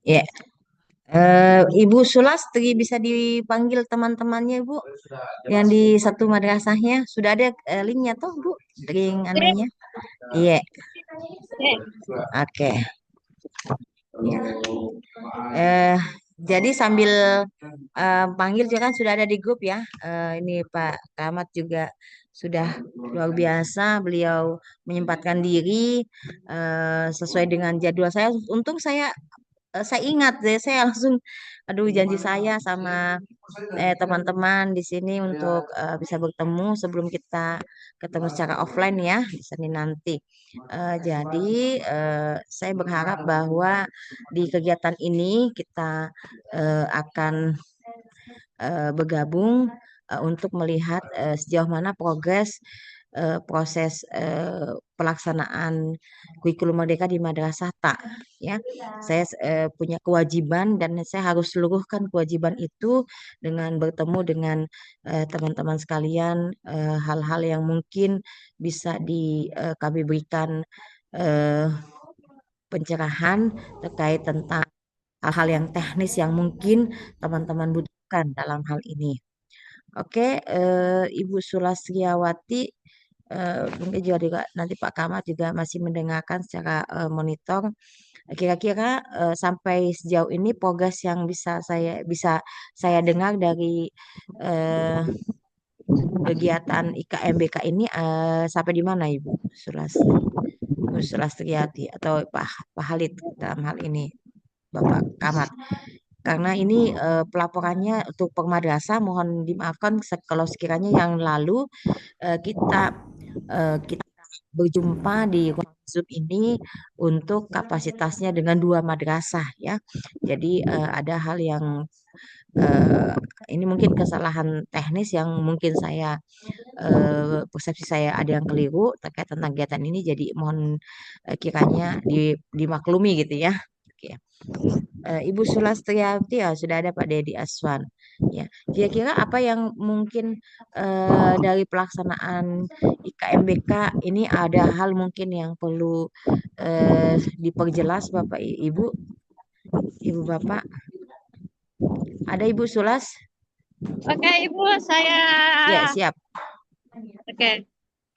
Ya, Ibu Sulastri bisa dipanggil teman-temannya, Bu. Yang di satu madrasahnya sudah ada linknya tuh, Bu. Link Oke, anunya. Iya, oke. oke. Ya. Eh, jadi sambil panggil juga kan sudah ada di grup ya. Ini Pak Kamat juga sudah luar biasa. Beliau menyempatkan diri sesuai dengan jadwal saya. Untung saya ingat deh, saya langsung, aduh janji saya sama teman-teman di sini untuk bisa bertemu sebelum kita ketemu secara offline ya di sini nanti. Jadi saya berharap bahwa di kegiatan ini kita akan bergabung untuk melihat sejauh mana proses pelaksanaan kurikulum merdeka di madrasah tak ya. Saya punya kewajiban dan saya harus seluruhkan kewajiban itu dengan bertemu dengan teman-teman sekalian, hal-hal yang mungkin bisa kami berikan eh, pencerahan terkait tentang hal-hal yang teknis yang mungkin teman-teman butuhkan dalam hal ini. Oke, Ibu Sulastриawati, mungkin juga nanti Pak Kamat juga masih mendengarkan secara monitor. Kira-kira sampai sejauh ini progres yang bisa saya dengar dari eh, kegiatan IKMBK ini sampai di mana Ibu Ibu Sulastriati atau Pak Halid dalam hal ini Bapak Kamat? Karena ini pelaporannya untuk pengmadrasah mohon dimaafkan kalau sekiranya yang lalu kita berjumpa di ruang Zoom ini untuk kapasitasnya dengan dua madrasah ya. Jadi ada hal yang eh, ini mungkin kesalahan teknis yang mungkin persepsi saya ada yang keliru terkait tentang kegiatan ini. Jadi mohon kiranya dimaklumi gitu ya. Oke. Ibu Sulastiati ya sudah ada Pak Dedi Aswan. Ya, kira-kira apa yang mungkin dari pelaksanaan IKMBK ini ada hal mungkin yang perlu diperjelas Bapak Ibu, Ibu Bapak. Ada Ibu Sulas? Oke, Ibu, saya Ya, siap. oke.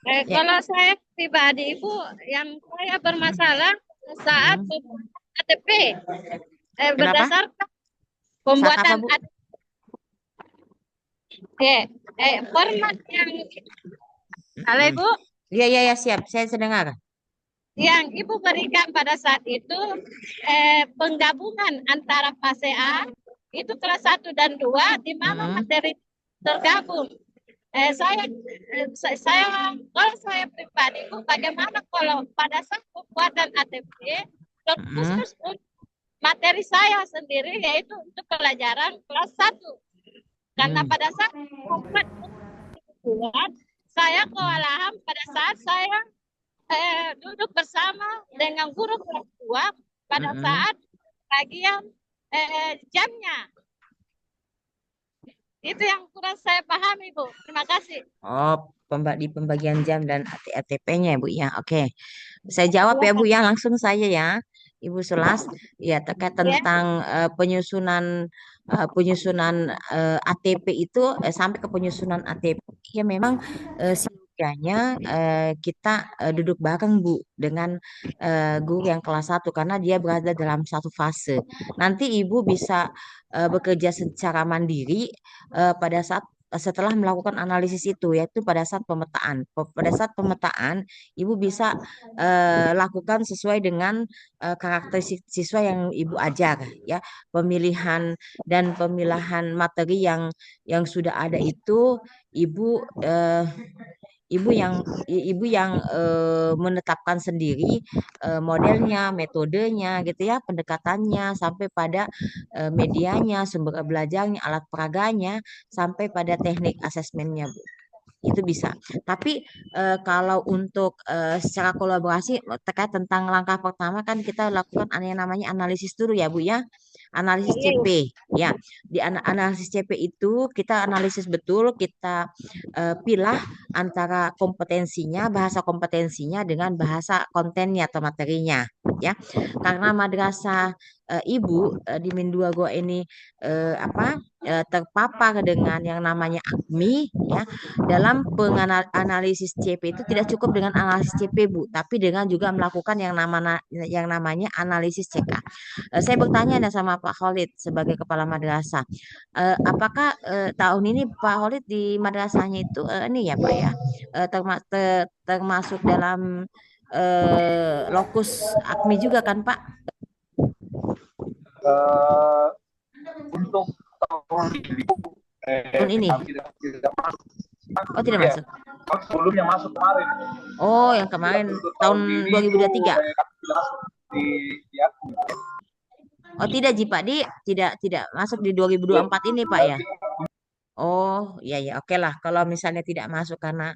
Ya. Kalau saya pribadi, Ibu, yang saya bermasalah saat Hmm. pembuatan KTP, Kenapa? berdasarkan Saat apa, pembuatan Bu? KTP, format yang, halo Mm-mm. Ibu, Iya, iya, ya, siap. Saya sedang. yang Ibu berikan pada saat itu, penggabungan antara fase A, itu kelas 1 dan 2 di mana Mm-mm. materi tergabung. Saya kalau saya pribadi Bu, bagaimana kalau pada saat pembuatan ATP Mm-mm. terkhusus untuk materi saya sendiri yaitu untuk pelajaran kelas 1, karena Mm. pada saat format buat saya kewalahan pada saat saya duduk bersama dengan guru kelas 2 pada Mm-mm. saat bagian jamnya. Itu yang kurang saya pahami, Bu. Terima kasih. Oh, di pembagian jam dan ATP-nya ya, Bu ya. Oke. Saya jawab ya, Bu Silakan. ya, langsung saya ya. Ibu Sulas, ya terkait Ya. tentang penyusunan ATP itu sampai ke penyusunan ATP ya memang setidaknya kita duduk bareng Bu dengan guru yang kelas 1 karena dia berada dalam satu fase. Nanti Ibu bisa bekerja secara mandiri pada saat setelah melakukan analisis itu yaitu pada saat pemetaan. Pada saat pemetaan Ibu bisa lakukan sesuai dengan karakteristik siswa yang Ibu ajar ya. Pemilihan dan pemilahan materi yang sudah ada itu Ibu eh, ibu yang menetapkan sendiri modelnya, metodenya gitu ya, pendekatannya sampai pada medianya, sumber belajarnya, alat peraganya sampai pada teknik asesmennya, Bu. Itu bisa. Tapi kalau untuk secara kolaborasi terkait tentang langkah pertama kan kita lakukan yang namanya analisis dulu ya Bu ya. analisis Iya, CP. Ibu. Ya, di analisis CP itu kita analisis betul, kita pilah antara kompetensinya, bahasa kompetensinya dengan bahasa kontennya atau materinya. Ya, karena madrasah ibu di Mindua Goa ini terpapar dengan yang namanya AKMI, ya, dalam penganalisis CP itu tidak cukup dengan analisis CP Bu, tapi dengan juga melakukan yang namanya analisis CK. Saya bertanya nih sama Pak Khalid sebagai kepala madrasah, apakah tahun ini Pak Khalid di madrasahnya itu ini ya Pak ya, termasuk dalam lokus AKMI juga kan Pak? Eh, untuk tahun ini Tahun ini? kami tidak masuk. Oh tidak Ya, masuk. sebelumnya masuk kemarin. Oh yang Tidak, kemarin untuk tahun tahun ini itu 2023. kami tidak masuk di aku. Oh tidak Ji Pak, tidak masuk di 2024 ini Pak ya? Oh, iya ya, oke lah. Kalau misalnya tidak masuk karena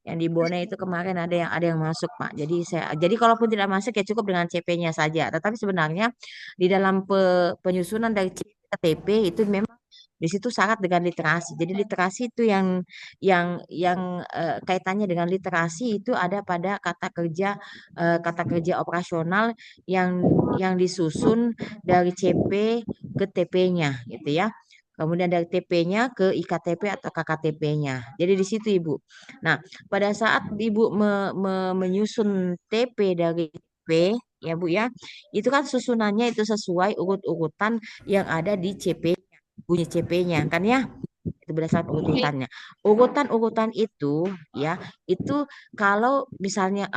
yang di Bone itu kemarin ada yang masuk, Pak. Jadi kalaupun tidak masuk ya cukup dengan CP-nya saja. Tetapi sebenarnya di dalam penyusunan dari CP ke TP itu memang di situ syarat dengan literasi. Jadi literasi itu yang kaitannya dengan literasi itu ada pada kata kerja operasional yang yang disusun dari CP ke TP-nya gitu ya. Kemudian dari TP-nya ke IKTP atau KKTP-nya. Jadi di situ Ibu. Nah, pada saat Ibu menyusun TP dari TP, ya Bu ya, itu kan susunannya itu sesuai urut-urutan yang ada di CP-nya, bunyi CP-nya kan ya. Itu berdasarkan Iya. urutannya. Urutan-urutan itu ya, itu kalau misalnya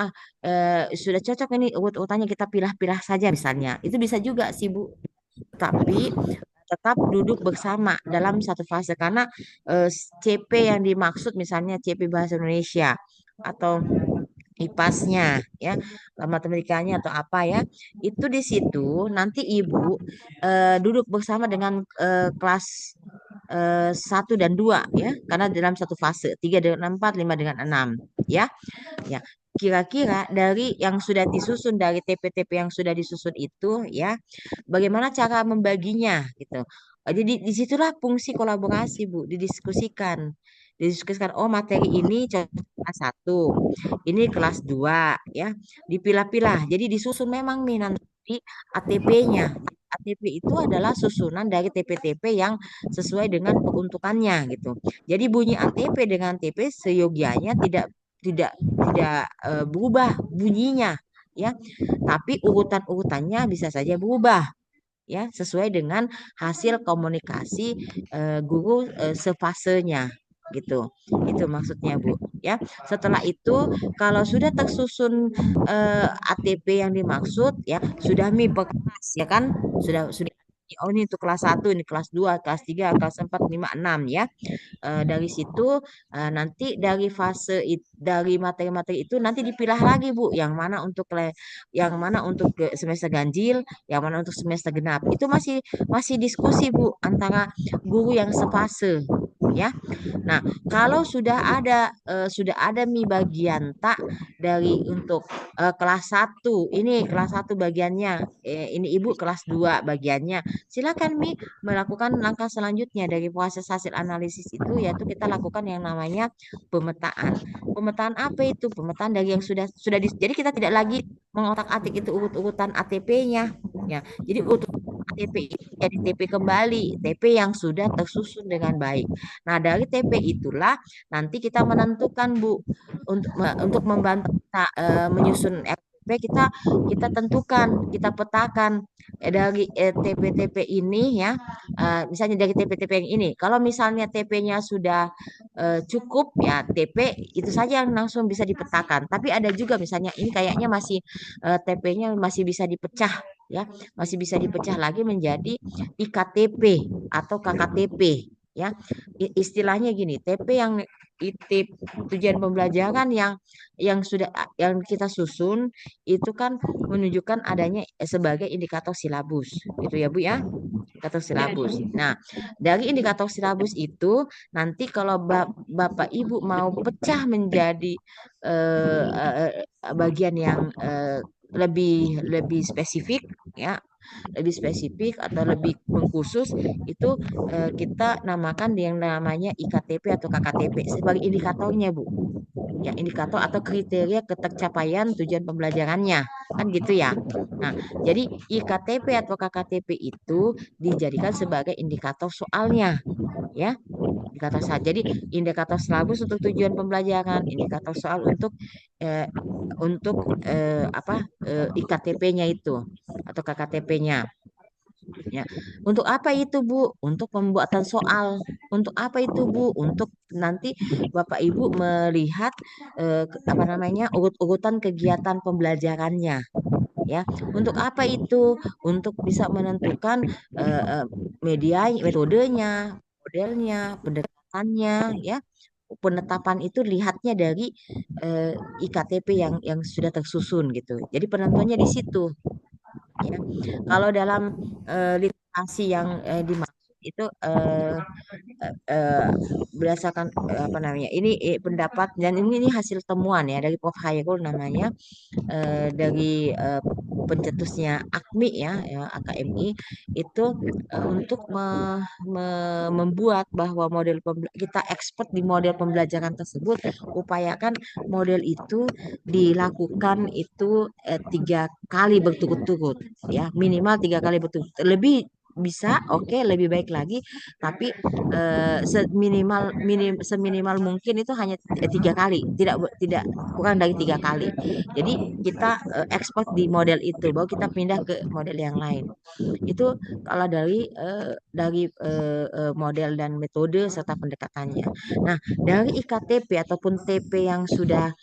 sudah cocok ini urut-urutannya kita pilah-pilah saja misalnya. Itu bisa juga sih Bu. Tapi tetap duduk bersama dalam satu fase karena CP yang dimaksud misalnya CP Bahasa Indonesia atau IPAS-nya ya, matematikanya atau apa ya, itu di situ nanti ibu duduk bersama dengan kelas 1 dan 2 ya, karena dalam satu fase 3 dengan 4, 5 dengan 6 ya. Ya, kira-kira dari yang sudah disusun dari TP-TP yang sudah disusun itu ya, bagaimana cara membaginya gitu. Jadi disitulah fungsi kolaborasi Bu, didiskusikan. Oh materi ini contoh kelas 1, ini kelas 2 ya, dipilah-pilah. Jadi disusun memang nih nanti ATP-nya. ATP itu adalah susunan dari TP-TP yang sesuai dengan peruntukannya gitu. Jadi bunyi ATP dengan TP seyogianya tidak tidak berubah bunyinya ya, tapi urutan-urutannya bisa saja berubah ya sesuai dengan hasil komunikasi guru sefasenya gitu. Itu maksudnya Bu ya. Setelah itu kalau sudah tersusun ATP yang dimaksud ya, sudah mi per kelas ya kan, sudah oh ini untuk kelas 1, ini kelas 2, kelas 3, kelas 4, 5, 6 ya. Dari situ nanti dari materi-materi itu nanti dipilah lagi Bu, yang mana untuk ke semester ganjil, yang mana untuk semester genap. Itu masih diskusi Bu antara guru yang sefase ya. Nah, kalau sudah ada bagian tak dari untuk kelas 1, ini kelas 1 bagiannya, ini Ibu kelas 2 bagiannya. Silakan melakukan langkah selanjutnya dari proses hasil analisis itu, yaitu kita lakukan yang namanya pemetaan. Pemetaan apa itu? Pemetaan dari yang jadi kita tidak lagi mengotak-atik itu urut-urutan ATP-nya. Ya, jadi urut TP itu jadi TP kembali, TP yang sudah tersusun dengan baik. Nah, dari TP itulah nanti kita menentukan Bu untuk membantu kita menyusun RTP, kita tentukan, kita petakan dari TP-TP ini ya, misalnya dari TP-TP yang ini. Kalau misalnya TP-nya sudah cukup ya, TP itu saja yang langsung bisa dipetakan. Tapi ada juga misalnya ini kayaknya masih TP-nya masih bisa dipecah ya, masih bisa dipecah lagi menjadi IKTP atau KKTP ya. Istilahnya gini, TP yang IT tujuan pembelajaran yang kita susun itu kan menunjukkan adanya sebagai indikator silabus gitu ya Bu ya, indikator Ya, silabus. Nah, dari indikator silabus itu nanti kalau Bapak Ibu mau pecah menjadi bagian yang lebih lebih spesifik ya, lebih spesifik atau lebih mengkhusus itu kita namakan yang namanya IKTP atau KKTP sebagai indikatornya, Bu. Ya, indikator atau kriteria ketercapaian tujuan pembelajarannya. Kan gitu ya. Nah, jadi IKTP atau KKTP itu dijadikan sebagai indikator soalnya, ya. Indikator soal. Jadi indikator silabus untuk tujuan pembelajaran, indikator soal untuk IKTP-nya itu atau KKTP-nya. Ya. Untuk apa itu, Bu? Untuk pembuatan soal. Untuk apa itu, Bu? Untuk nanti Bapak Ibu melihat urut-urutan kegiatan pembelajarannya. Ya, untuk apa itu? Untuk bisa menentukan media, metodenya, modelnya, pendekatannya, ya. Penetapan itu lihatnya dari IKTP yang sudah tersusun gitu. Jadi penentuannya di situ. Ya. Kalau dalam literasi yang dimaksud itu berdasarkan apa namanya ini pendapat dan ini hasil temuan ya dari Prof. Hairul namanya dari pencetusnya AKMI ya AKMI itu untuk membuat bahwa kita expert di model pembelajaran tersebut, upayakan model itu dilakukan itu 3 kali berturut-turut ya, minimal 3 kali berturut-turut, lebih bisa oke, lebih baik lagi, tapi seminimal mungkin itu hanya 3 kali, tidak kurang dari 3 kali. Jadi kita ekspor di model itu, baru kita pindah ke model yang lain. Itu kalau dari model dan metode serta pendekatannya. Nah, dari IKTP ataupun TP yang sudah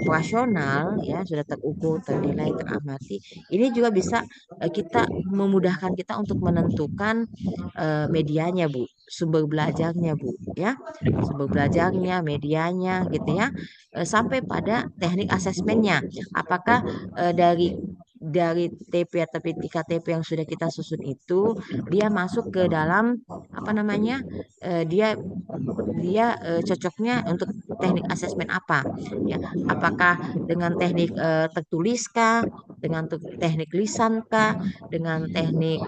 operasional ya, sudah terukur, ternilai, teramati, ini juga bisa kita memudahkan kita untuk menentukan medianya, Bu, sumber belajarnya, Bu, ya, sumber belajarnya, medianya, gitu ya, sampai pada teknik asesmennya. Apakah dari TP atau KTP yang sudah kita susun itu dia masuk ke dalam apa namanya dia cocoknya untuk teknik asesmen apa ya, apakah dengan teknik tertuliskah, dengan teknik lisankah, dengan teknik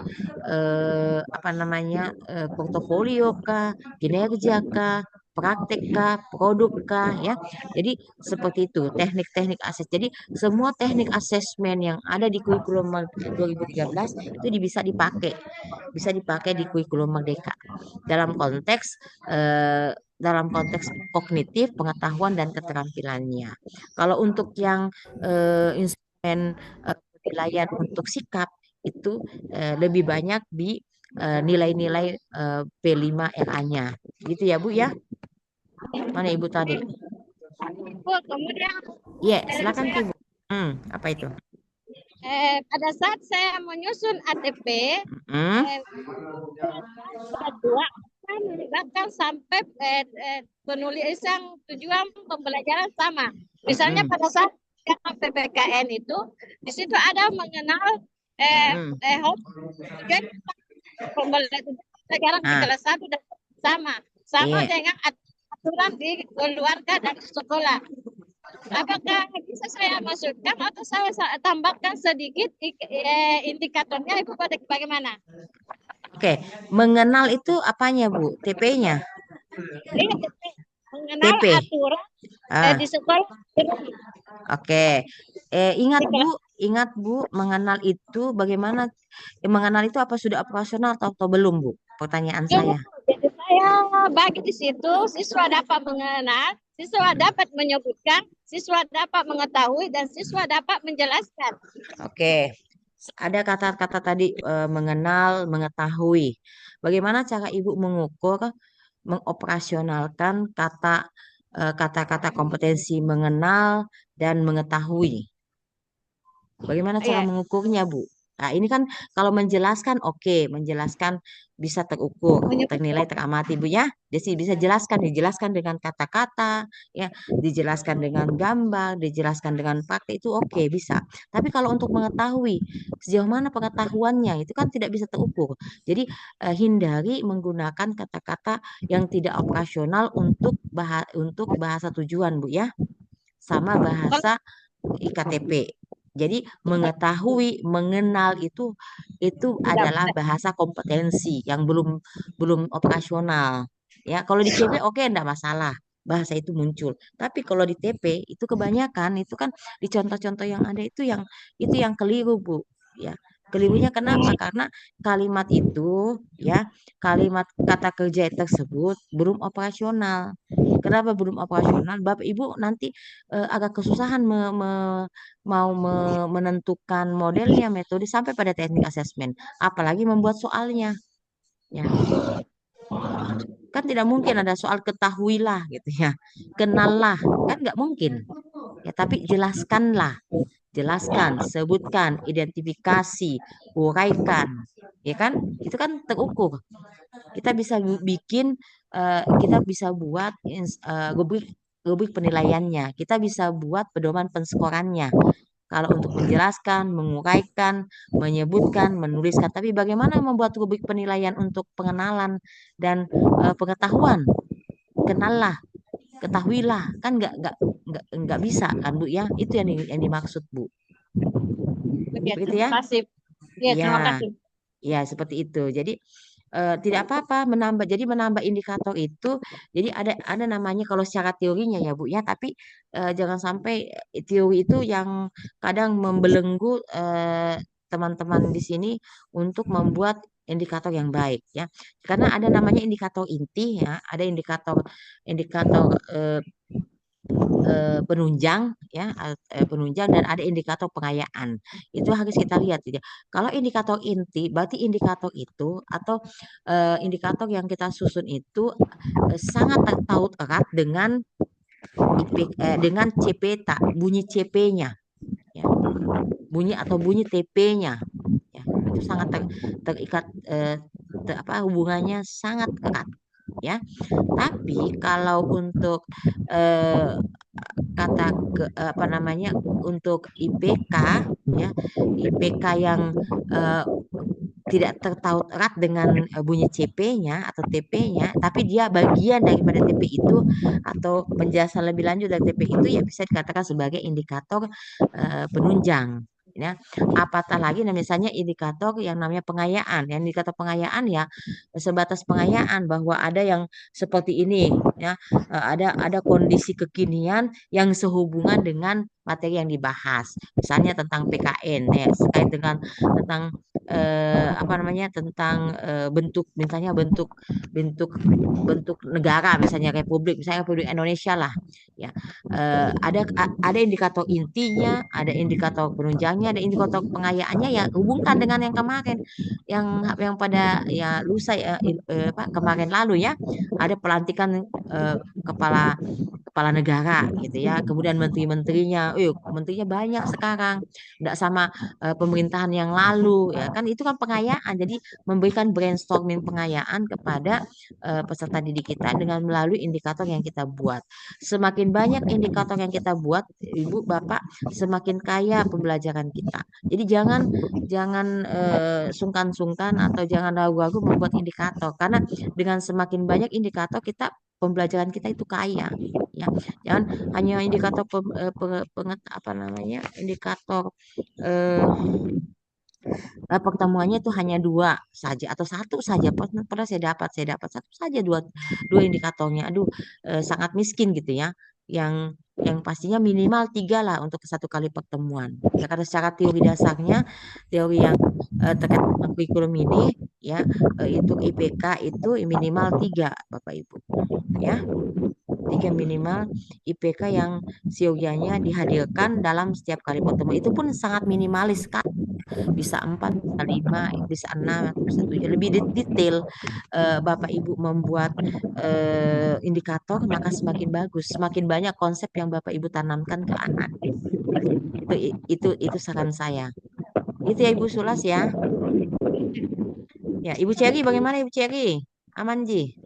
portofolio kah, kinerja kah, praktek kah, produk kah, ya. Jadi seperti itu teknik-teknik ases. Jadi semua teknik asesmen yang ada di kurikulum 2013 itu bisa dipakai di kurikulum Merdeka dalam konteks kognitif, pengetahuan dan keterampilannya. Kalau untuk yang instrumen penilaian untuk sikap itu lebih banyak di nilai-nilai P5 RA-nya. Gitu ya, Bu ya? Mana Ibu tadi? Bu, kemudian Iya, silakan Ibu. Apa itu? pada saat saya menyusun ATP, dua melibatkan sampai penulisan tujuan pembelajaran sama. Misalnya pada saat PPKN itu, di situ ada mengenal tujuan pembelajaran di kelas 1 dan sama dengan aturan di keluarga dan sekolah. Apakah bisa saya masukkan atau saya tambahkan sedikit indikatornya, Ibu, bagaimana? Oke, mengenal itu apanya, Bu? TP-nya? Mengenal TP. aturan di sekolah. Oke. Ingat Bu, mengenal itu bagaimana? Mengenal itu apa sudah operasional atau belum, Bu? Pertanyaan saya. Jadi saya bagi di situ, siswa dapat mengenal, siswa dapat menyebutkan, siswa dapat mengetahui, dan siswa dapat menjelaskan. Oke. Ada kata-kata tadi mengenal, mengetahui. Bagaimana cara Ibu mengukur, mengoperasionalkan kata-kata kompetensi mengenal dan mengetahui? Bagaimana cara mengukurnya, Bu? Nah, ini kan kalau menjelaskan menjelaskan bisa terukur, ternilai, teramati, Bu ya. Jadi bisa dijelaskan dengan kata-kata, ya, dijelaskan dengan gambar, dijelaskan dengan praktek itu bisa. Tapi kalau untuk mengetahui sejauh mana pengetahuannya itu kan tidak bisa terukur. Jadi hindari menggunakan kata-kata yang tidak operasional untuk bahasa tujuan, Bu ya. Sama bahasa IKTP. Jadi mengetahui, mengenal itu itu adalah bahasa kompetensi yang belum belum operasional. Ya, kalau di CP oke enggak masalah. Bahasa itu muncul. Tapi kalau di TP itu kebanyakan itu kan di contoh-contoh yang ada itu yang keliru, Bu. Ya. Kelirunya kenapa? Karena kalimat itu ya, kalimat kata kerja tersebut belum operasional. Kenapa belum operasional? Bapak Ibu nanti agak kesusahan menentukan modelnya, metode sampai pada teknik asesmen, apalagi membuat soalnya. Ya, kan tidak mungkin ada soal ketahuilah gitu ya, kenallah, kan nggak mungkin. Ya, tapi jelaskan, sebutkan, identifikasi, uraikan, ya kan? Itu kan terukur. Kita bisa bikin, kita bisa buat rubrik rubrik penilaiannya. Kita bisa buat pedoman penskorannya. Kalau untuk menjelaskan, menguraikan, menyebutkan, menuliskan. Tapi bagaimana membuat rubrik penilaian untuk pengenalan dan pengetahuan? Kenallah, ketahuilah, kan nggak bisa kan Bu ya? Itu yang dimaksud Bu. Oke, Begitu terima ya? kasih. Ya, terima Ya, kasih. ya seperti itu. Jadi tidak apa-apa menambah. Jadi menambah indikator itu, jadi ada namanya kalau secara teorinya ya Bu ya. Tapi jangan sampai teori itu yang kadang membelenggu teman-teman di sini untuk membuat indikator yang baik ya. Karena ada namanya indikator inti ya, ada indikator indikator penunjang ya, penunjang dan ada indikator pengayaan. Itu harus kita lihat ya. Kalau indikator inti berarti indikator itu atau indikator yang kita susun itu sangat tertaut erat dengan dengan CP tak bunyi CP-nya ya. Bunyi atau bunyi TP-nya ya. Itu sangat terikat hubungannya sangat erat ya. Tapi kalau untuk eh, kata apa namanya untuk IPK ya, IPK yang eh, tidak tertaut erat dengan bunyi CP-nya atau TP-nya, tapi dia bagian daripada TP itu atau penjelasan lebih lanjut dari TP itu ya bisa dikatakan sebagai indikator penunjang. Ya, apatah lagi nah misalnya indikator yang namanya pengayaan. Yang indikator pengayaan ya sebatas pengayaan bahwa ada yang seperti ini ya, ada kondisi kekinian yang sehubungan dengan materi yang dibahas. Misalnya tentang PKN ya, terkait dengan tentang apa namanya tentang bentuk misalnya bentuk bentuk bentuk negara misalnya Republik Indonesia lah ya. Ada indikator intinya, ada indikator penunjangnya, ada indikator pengayaannya ya hubungkan dengan yang kemarin yang pada ya lusa ya kemarin lalu ya ada pelantikan kepala kepala negara gitu ya, kemudian menteri-menterinya, menterinya banyak sekarang, tidak sama pemerintahan yang lalu ya kan, itu kan pengayaan. Jadi memberikan brainstorming pengayaan kepada peserta didik kita dengan melalui indikator yang kita buat. Semakin banyak indikator yang kita buat, Ibu Bapak, semakin kaya pembelajaran kita. Jadi jangan jangan sungkan-sungkan atau jangan ragu-ragu membuat indikator karena dengan semakin banyak indikator kita pembelajaran kita itu kaya ya. Jangan hanya indikator apa namanya indikator eh, pertemuannya itu hanya dua saja atau satu saja. Pernah saya dapat satu saja dua dua indikatornya. Aduh, sangat miskin gitu ya. Yang pastinya minimal tiga lah untuk satu kali pertemuan. Ya, karena secara teori dasarnya, teori yang terkait dengan kurikulum ini, ya itu IPK itu minimal tiga, Bapak Ibu. Ya, tiga minimal IPK yang siogianya dihadirkan dalam setiap kali pertemuan. Itu pun sangat minimalis kan, bisa 4, bisa 5, bisa 6, bisa 7. Lebih detail Bapak Ibu membuat indikator, maka semakin bagus, semakin banyak konsep yang Bapak Ibu tanamkan ke anak. Itu saran saya. Itu ya Ibu Sulas ya. Ya, Ibu Ceri bagaimana Ibu Ceri? Aman Ji?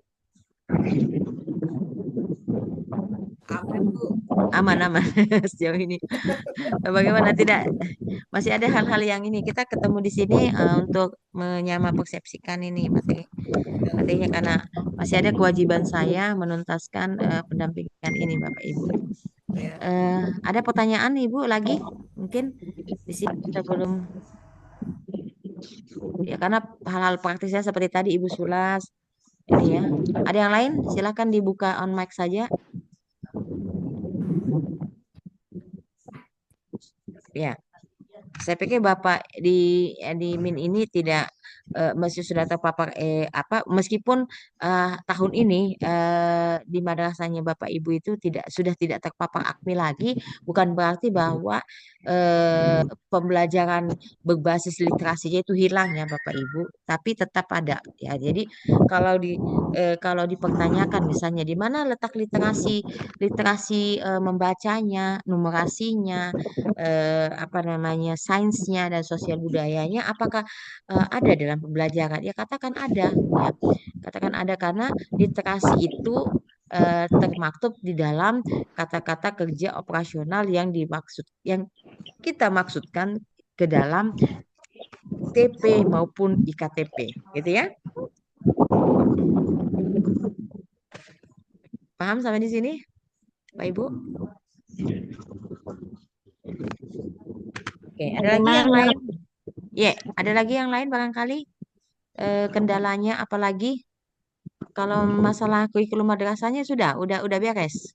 Aman sejauh ini. Bagaimana tidak masih ada hal-hal yang ini kita ketemu di sini untuk menyama persepsikan ini materinya karena masih ada kewajiban saya menuntaskan pendampingan ini Bapak Ibu. Ada pertanyaan Ibu lagi? Mungkin di sini kita belum Ya, karena hal-hal praktisnya seperti tadi Ibu Sulas ini ya. Ada yang lain? Silakan dibuka on mic saja. Ya. Saya pikir Bapak di Min ini tidak masih sudah terpapar meskipun tahun ini di madrasahnya Bapak Ibu itu sudah tidak terpapar AKMI lagi, bukan berarti bahwa pembelajaran berbasis literasinya itu hilang ya Bapak Ibu, tapi tetap ada ya. Jadi kalau dipertanyakan misalnya di mana letak literasi literasi membacanya, numerasinya, apa namanya sainsnya dan sosial budayanya apakah ada dalam pembelajaran ya katakan ada ya katakan ada karena literasi itu termaktub di dalam kata-kata kerja operasional yang kita maksudkan ke dalam TP maupun IKTP gitu ya. Paham sampai di sini Pak Ibu? Oke, ada lagi yang lain? Ya, ada lagi yang lain barangkali kendalanya apalagi kalau masalah kurikulum madrasahnya udah beres.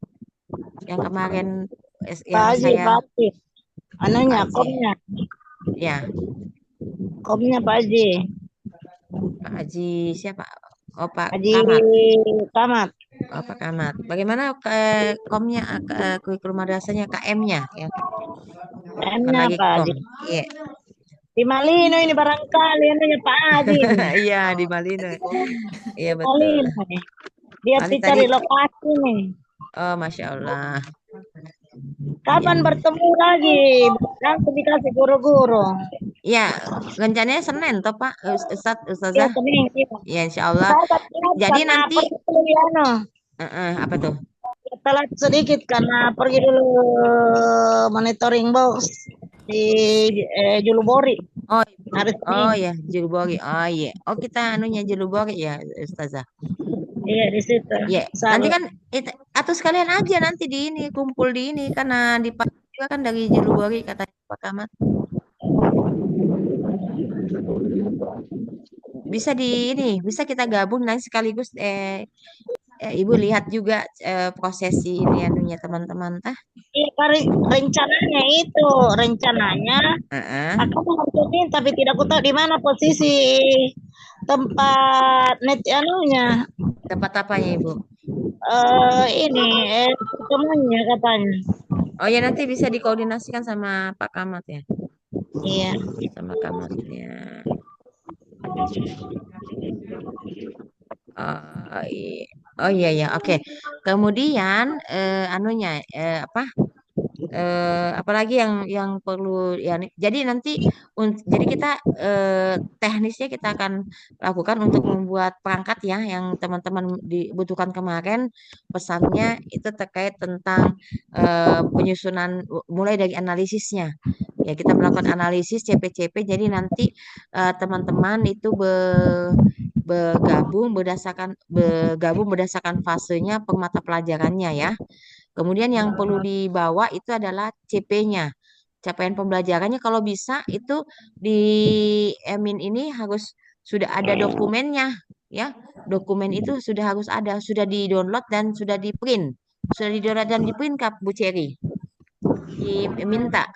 Yang kemarin yang saya Pak Haji, anunya, Pak Haji. komnya, Ya, Pak Haji. Pak Haji siapa? Oh, Pak Haji Kamat. Kamat. Oh, Pak Kamat. Bagaimana komnya kurikulum madrasahnya KM-nya ya? Bukan M-nya lagi Pak kom. Haji. Iya. Di Malino ini barangkali anunya Pak Haji. Iya, di Malino. Iya, betul. Malino nih. Dia Paling cari tadi lokasi nih. oh, Masya Allah. Kapan Iya. bertemu lagi? Nanti dikasih guru-guru. Ya, rencananya Senin toh Pak Ya, Ustazah. Senin. Ya, insya Allah. Jadi Karena nanti pergi dulu ya, no. apa tuh? Telat sedikit karena pergi dulu monitoring box di Julubori. Oh, Hari oh Senin. ya, Julubori. Oh iya. Oh, kita anunya Julubori ya, Ustazah. Iya, di situ. Iya. Nanti kan atau sekalian aja nanti di ini kumpul di ini karena di Pak juga kan dari Julubori katanya Pak Kamat. Bisa di ini, bisa kita gabung nanti sekaligus Ibu lihat juga prosesi ini anunya teman-teman tah. Iya, rencananya aku mau tapi tidak tahu di mana posisi tempat net anunya. Tempat apanya Ibu? Ini ketemunya katanya. Oh ya nanti bisa dikoordinasikan sama Pak Kamat ya. Iya. Sama Kamatnya. Oh iya ya, oke. Kemudian anunya apalagi yang perlu ya jadi nanti jadi kita teknisnya kita akan lakukan untuk membuat perangkat ya yang teman-teman dibutuhkan kemarin pesannya itu terkait tentang penyusunan mulai dari analisisnya ya kita melakukan analisis CP-CP jadi nanti teman-teman itu bergabung berdasarkan fasenya pemata pelajarannya ya. Kemudian yang perlu dibawa itu adalah CP-nya. Capaian pembelajarannya kalau bisa itu di Emin ini harus sudah ada dokumennya ya. Dokumen itu sudah harus ada, sudah di-download dan sudah di-print. Sudah di-download dan di-print Kak Bu Cherry. Diminta.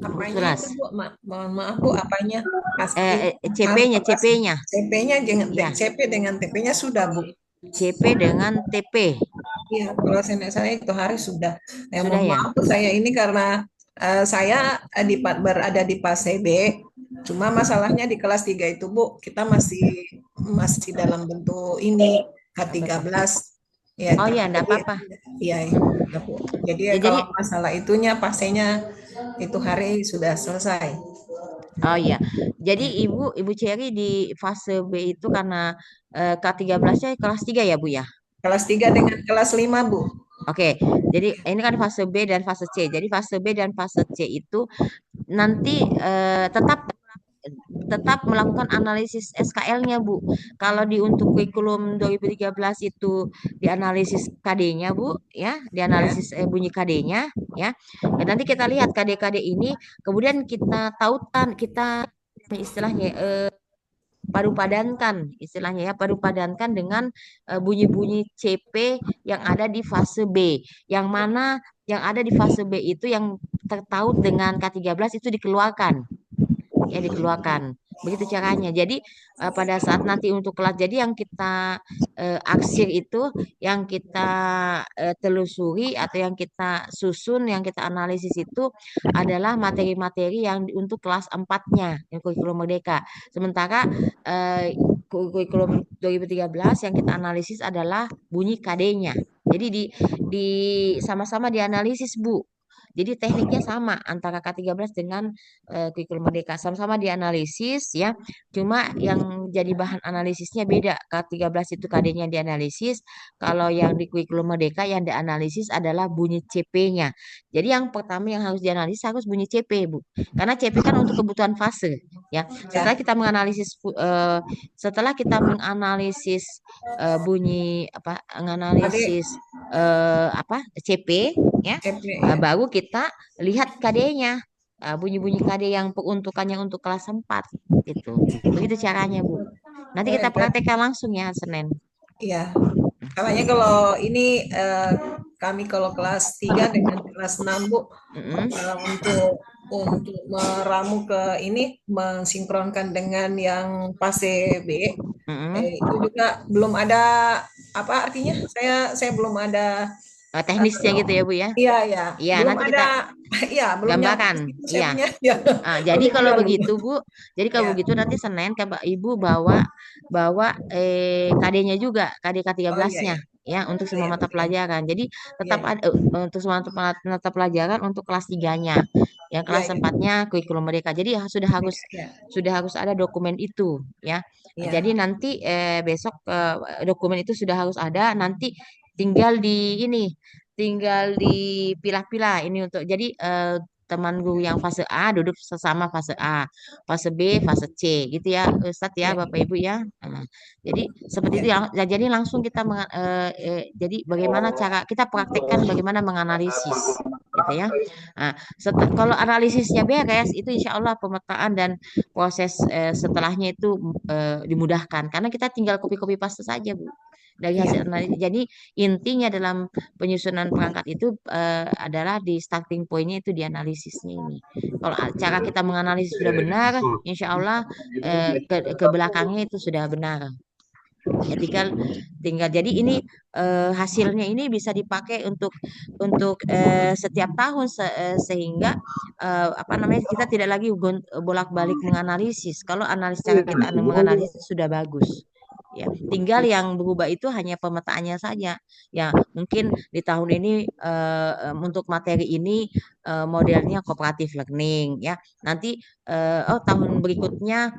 Apanya itu Bu? Mohon maaf Bu, apanya? CP-nya. CP-nya dengan Ya. CP dengan TP-nya sudah Bu. CP dengan TP. Iya, kalau saya itu hari sudah. Sudah ya? Maaf saya ini karena saya berada di PASEB, cuma masalahnya di kelas 3 itu Bu, kita masih dalam bentuk ini K13. Ya, oh ya, enggak apa-apa. Iya, ya, Bu. Jadi ya, kalau masalah itunya pasenya itu hari sudah selesai. Oh iya, jadi Ibu Cherry di fase B itu karena K13-nya kelas 3 ya Bu ya? Kelas 3 dengan kelas 5 Bu. Oke, jadi ini kan fase B dan fase C. Jadi fase B dan fase C itu nanti tetap melakukan analisis SKL-nya Bu. Kalau untuk kurikulum 2013 itu dianalisis KD-nya Bu, ya, dianalisis bunyi KD-nya, ya. Dan nanti kita lihat KD-KD ini, kemudian kita tautan, kita istilahnya padu padankan istilahnya ya, padu padankan dengan bunyi-bunyi CP yang ada di fase B, yang mana yang ada di fase B itu yang tertaut dengan K13 itu dikeluarkan, ya dikeluarkan. Begitu caranya. Jadi pada saat nanti untuk kelas, jadi yang kita aksir itu, yang kita telusuri atau yang kita susun, yang kita analisis itu adalah materi-materi yang untuk kelas 4-nya, yang kurikulum merdeka. Sementara kurikulum 2013 yang kita analisis adalah bunyi KD-nya. Jadi di sama-sama dianalisis, Bu. Jadi tekniknya sama antara K13 dengan kurikulum merdeka, sama-sama dianalisis ya. Cuma yang jadi bahan analisisnya beda. K13 itu KD-nya dianalisis, kalau yang di kurikulum merdeka yang dianalisis adalah bunyi CP-nya. Jadi yang pertama yang harus dianalisis harus bunyi CP, Bu. Karena CP kan untuk kebutuhan fase ya. Setelah kita menganalisis bunyi apa, menganalisis CP ya, baru kita lihat KD-nya, bunyi-bunyi KD yang peruntukannya untuk kelas 4 gitu. Begitu caranya, Bu. Nanti kita praktekkan langsung ya Senin. Iya. Makanya kalau ini kami kalau kelas 3 dengan kelas 6 Bu, untuk meramu ke ini mensinkronkan dengan yang fase B, itu juga belum ada apa artinya, saya belum ada teknisnya gitu ya Bu ya. iya ya, Iya, belum nanti ada kita ya belum gambarkan. nyampe Iya. konsepnya ya. Jadi kalau Belum. begitu Bu, jadi kalau Ya. begitu nanti Senin Ibu bawa KD-nya juga, KD K13-nya ya untuk semua mata pelajaran. Jadi tetap ada untuk semua mata pelajaran untuk kelas 3-nya. Yang kelas 4-nya kurikulum merdeka. Jadi sudah harus ada dokumen itu ya. Jadi nanti besok dokumen itu sudah harus ada, nanti tinggal dipilah-pilah ini untuk jadi teman guru yang fase A duduk sesama fase A, fase B, fase C gitu ya Ustadz ya, Bapak Ibu ya. Jadi seperti itu ya. Jadi langsung kita jadi bagaimana cara kita praktekkan bagaimana menganalisis gitu ya. Nah, kalau analisisnya beres itu insya Allah pemetaan dan proses setelahnya itu dimudahkan karena kita tinggal copy paste saja Bu dari hasil analisis. Jadi intinya dalam penyusunan perangkat itu adalah di starting pointnya itu di analisisnya ini. Kalau cara kita menganalisis sudah benar, insya Allah ke belakangnya itu sudah benar. Ya tinggal jadi ini hasilnya ini bisa dipakai untuk setiap tahun sehingga apa namanya kita tidak lagi bolak-balik menganalisis. Kalau cara kita menganalisis sudah bagus. Ya, tinggal yang berubah itu hanya pemetaannya saja. Ya, mungkin di tahun ini untuk materi ini modelnya cooperative learning ya. Nanti tahun berikutnya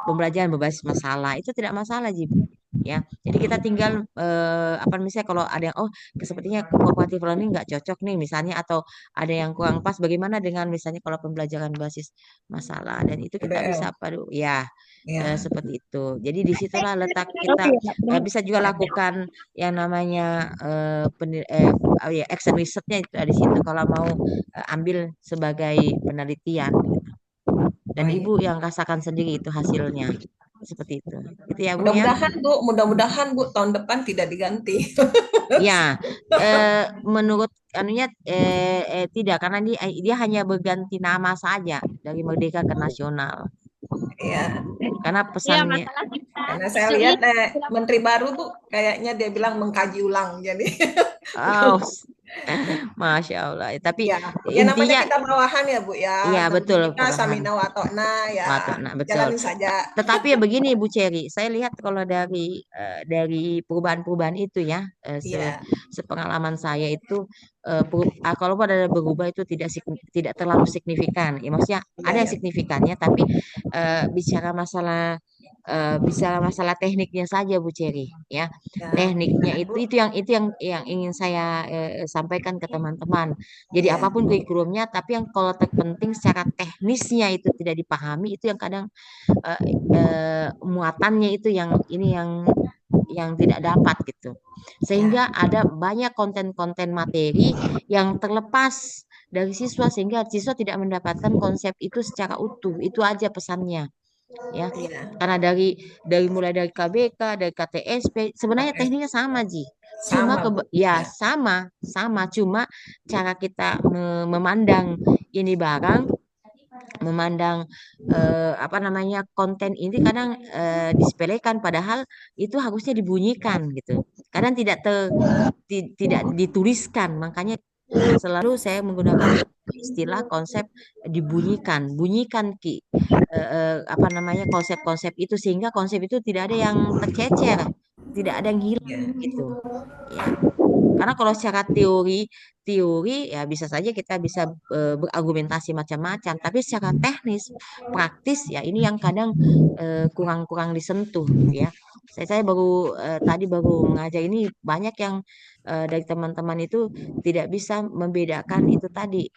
pembelajaran berbasis masalah. Itu tidak masalah, Jibu. Ya, jadi kita tinggal apa misalnya kalau ada yang sepertinya cooperative learning nggak cocok nih misalnya, atau ada yang kurang pas, bagaimana dengan misalnya kalau pembelajaran basis masalah, dan itu kita bisa ya. Seperti itu. Jadi disitulah letak kita bisa juga lakukan yang namanya action research-nya itu di situ kalau mau ambil sebagai penelitian. Gitu. Dan Ibu yang rasakan sendiri itu hasilnya. Seperti itu. Itu ya Bu ya. Mudah-mudahan Bu tahun depan tidak diganti. Ya, menurut anunya tidak, karena dia hanya berganti nama saja dari Merdeka ke Nasional. Iya. Karena pesannya. Karena saya lihat menteri baru tuh kayaknya dia bilang mengkaji ulang jadi. Masya Allah. Tapi ya, intinya namanya kita bawahan ya Bu ya. Iya betul. Kita samina watokna ya. Betul. Jalanin saja. Tetapi ya begini Bu Cherry, saya lihat kalau dari perubahan-perubahan itu ya, sepengalaman saya itu kalau ada berubah itu tidak terlalu signifikan. Ya maksudnya ada yang signifikannya, tapi bicara masalah tekniknya saja Bu Cherry ya. Tekniknya itu yang ingin saya sampaikan ke teman-teman. Jadi apapun kurikulumnya, tapi yang kalau terpenting secara teknisnya itu tidak dipahami, itu yang kadang muatannya itu yang tidak dapat gitu. Sehingga ada banyak konten-konten materi yang terlepas dari siswa sehingga siswa tidak mendapatkan konsep itu secara utuh. Itu aja pesannya. ya. Iya. Karena mulai dari KBK, dari KTSP, sebenarnya Oke. tekniknya sama, Ji. Cuma Sama, Bu. ya Ya. sama, cuma cara kita memandang ini barang, memandang apa namanya konten ini kadang disepelekan, padahal itu harusnya dibunyikan gitu. Kadang tidak dituliskan, makanya selalu saya menggunakan istilah konsep bunyikan Ki, apa namanya konsep-konsep itu, sehingga konsep itu tidak ada yang tercecer, tidak ada yang hilang Ya. gitu ya. Karena kalau secara teori ya bisa saja kita bisa berargumentasi macam-macam, tapi secara teknis, praktis ya ini yang kadang kurang-kurang disentuh ya. Saya baru tadi baru mengajar ini, banyak yang dari teman-teman itu tidak bisa membedakan itu tadi,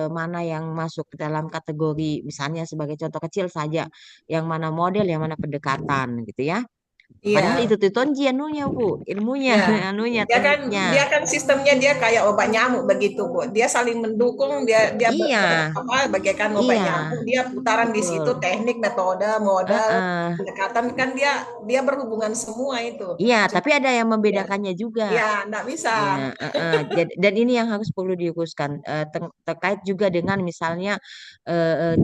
mana yang masuk ke dalam kategori, misalnya sebagai contoh kecil saja, yang mana model, yang mana pendekatan gitu ya. Padahal Iya. itu tutonji anunya Bu, ilmunya, Ya, anunya, dia kan dia tekniknya. kan sistemnya dia kayak obat nyamuk begitu, Bu. Dia saling mendukung, dia dia Iya, apa bagaikan obat iya, nyamuk, dia putaran di situ betul. teknik, metode, modal, Heeh. pendekatan kan dia berhubungan semua itu. Iya, Cuma tapi ada yang ya, membedakannya juga. ya enggak bisa. Ya, dan ini yang harus perlu diluruskan, terkait juga dengan misalnya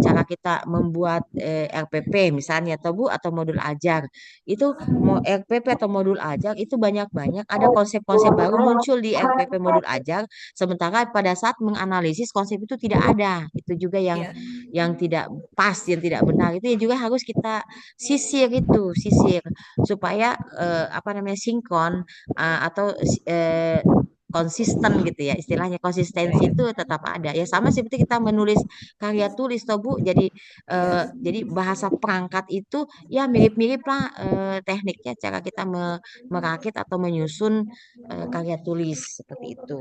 cara kita membuat RPP misalnya, atau Bu, atau modul ajar. Itu mau RPP atau modul ajar itu banyak-banyak ada konsep-konsep baru muncul di RPP modul ajar, sementara pada saat menganalisis konsep itu tidak ada. Itu juga Ya, yang tidak pas, yang tidak benar. Itu yang juga harus kita sisir supaya apa namanya sinkron, atau konsisten gitu ya, istilahnya ya, konsistensi ya, itu tetap ada ya, sama seperti kita menulis karya tulis toh Bu. Jadi bahasa perangkat itu ya mirip-mirip lah tekniknya, cara kita merakit atau menyusun karya tulis seperti itu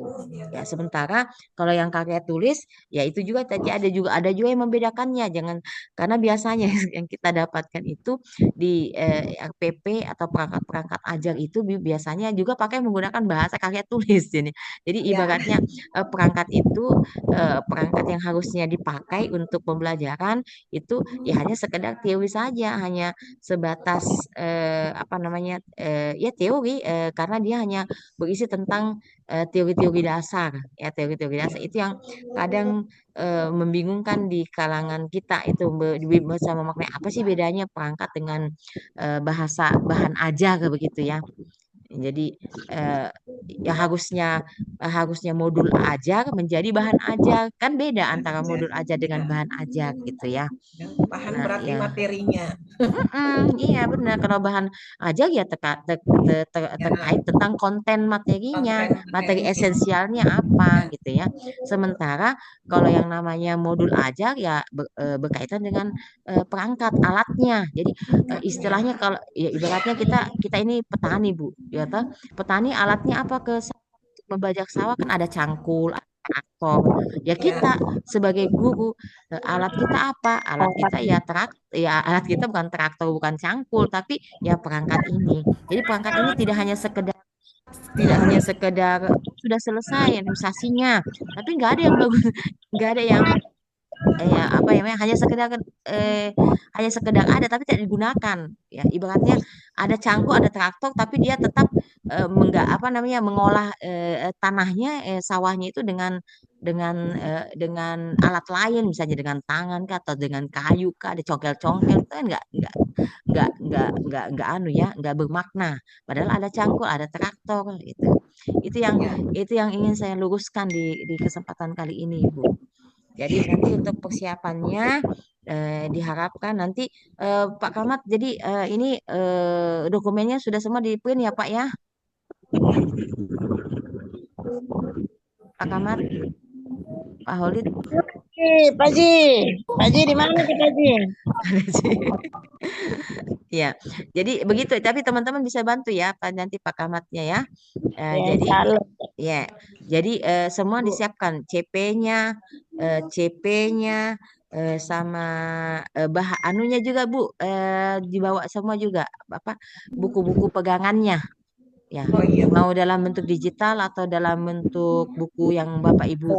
ya. Sementara kalau yang karya tulis ya itu juga tadi ada juga yang membedakannya, jangan, karena biasanya yang kita dapatkan itu di RPP atau perangkat-perangkat ajar itu biasanya juga pakai menggunakan bahasa karya tulis ini. Jadi ya, ibaratnya perangkat itu, perangkat yang harusnya dipakai untuk pembelajaran itu ya hanya sekedar teori saja, hanya sebatas apa namanya ya teori, karena dia hanya berisi tentang teori-teori dasar ya, teori-teori dasar itu yang kadang membingungkan di kalangan kita itu, bisa memaknai apa sih bedanya perangkat dengan bahasa bahan ajar begitu ya. Jadi eh, ya harusnya modul ajar menjadi bahan ajar, kan beda antara ya, modul ajar dengan ya. bahan ajar gitu ya. Ya. Bahan Nah berarti ya. materinya. Iya benar, kalau bahan ajar ya Ya, terkait tentang konten materinya, konten materi materinya. esensialnya apa Ya, gitu ya. Sementara kalau yang namanya modul ajar ya berkaitan dengan perangkat alatnya. Jadi ya, istilahnya kalau ya ibaratnya kita kita ini petani Bu, ya toh. Petani alatnya apa ke membajak sawah kan ada cangkul, ada traktor. Ya kita ya, sebagai guru, alat kita apa? Alat kita ya alat kita bukan traktor, bukan cangkul, tapi ya perangkat ini. Jadi perangkat ini tidak hanya sekedar sudah selesai investasinya, tapi nggak ada yang bagus, nggak ada yang ya apa ya, eh, hanya sekedar ada tapi tidak digunakan ya. Ibaratnya ada cangkul, ada traktor, tapi dia tetap menggak apa namanya mengolah tanahnya, sawahnya itu dengan alat lain, misalnya dengan tangan kah atau dengan kayu kah, ada congkel-congkel, itu kan nggak anu ya, nggak bermakna, padahal ada cangkul, ada traktor gitu. itu yang ya. itu yang ingin saya luruskan di kesempatan kali ini Bu. Jadi nanti untuk persiapannya diharapkan nanti Pak Kamat, jadi ini dokumennya sudah semua di print ya Pak ya, Pak Kamat, Pak Holid. Pak Ji, Pak Ji di mana nih Pak Ji? Ya, jadi begitu. Tapi teman-teman bisa bantu ya, Pak, nanti Pak Kamatnya ya. Ya, Jadi salah. ya, jadi semua disiapkan CP-nya, CP-nya, sama anunya juga Bu, dibawa semua juga, apa buku-buku pegangannya ya. Oh iya. Mau dalam bentuk digital atau dalam bentuk buku yang Bapak Ibu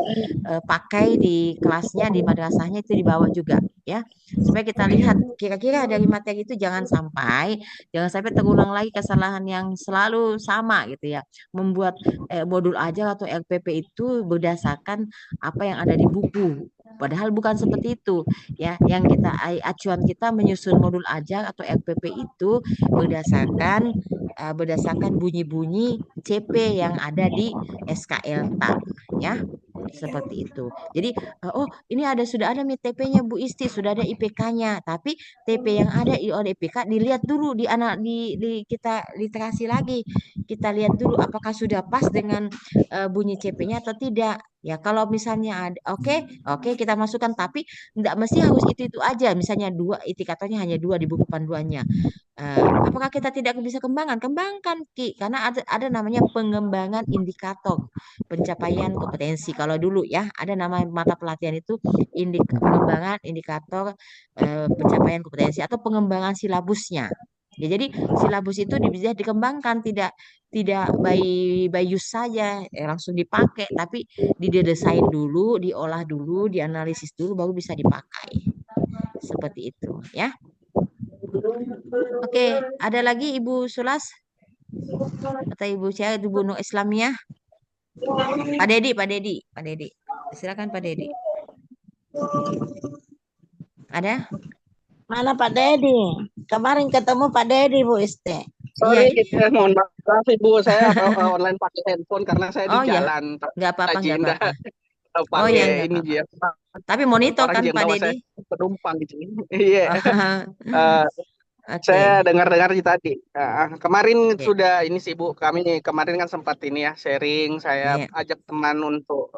pakai di kelasnya, di madrasahnya itu dibawa juga ya. Supaya kita lihat kira-kira dari materi itu jangan sampai terulang lagi kesalahan yang selalu sama gitu ya. Membuat modul ajar atau LPP itu berdasarkan apa yang ada di buku. Padahal bukan seperti itu ya. Yang acuan kita menyusun modul ajar atau LPP itu berdasarkan bunyi-bunyi CP yang ada di SKL TAK ya. Seperti itu. Jadi oh ini sudah ada nih TP-nya Bu Isti, sudah ada IPK-nya. Tapi TP yang ada oleh IPK dilihat dulu di kita literasi lagi. Kita lihat dulu apakah sudah pas dengan bunyi CP-nya atau tidak. Ya kalau misalnya ada, oke kita masukkan, tapi tidak mesti harus itu aja. Misalnya dua indikatornya hanya dua di buku panduannya. Apakah kita tidak bisa kembangkan Ki? Karena ada namanya pengembangan indikator pencapaian kompetensi. Kalau dulu ya ada nama mata pelatihan itu pengembangan indikator pencapaian kompetensi atau pengembangan silabusnya. Ya, jadi silabus itu bisa dikembangkan, tidak by use saja langsung dipakai, tapi didesain dulu, diolah dulu, dianalisis dulu baru bisa dipakai. Seperti itu ya. Oke, ada lagi Ibu Sulas atau Ibu Syah, Ibu Nur Islamiyah? Pak Dedi. Silakan Pak Dedi. Ada? Mana Pak Dedi? Kemarin ketemu Pak Dedi Bu Iste. Sorry, Iya. mohon maaf Ibu, saya online pakai handphone karena saya di Ya, jalan. nggak apa-apa. Pakai ya, ini nggak dia. Tapi monitor Orang kan yang Pak bawa Dedi? saya penumpang di sini. Iya. Oke. Saya dengar tadi. Kemarin Oke. sudah ini sih Bu, kami kemarin kan sempat ini ya sharing. Saya Iya. ajak teman untuk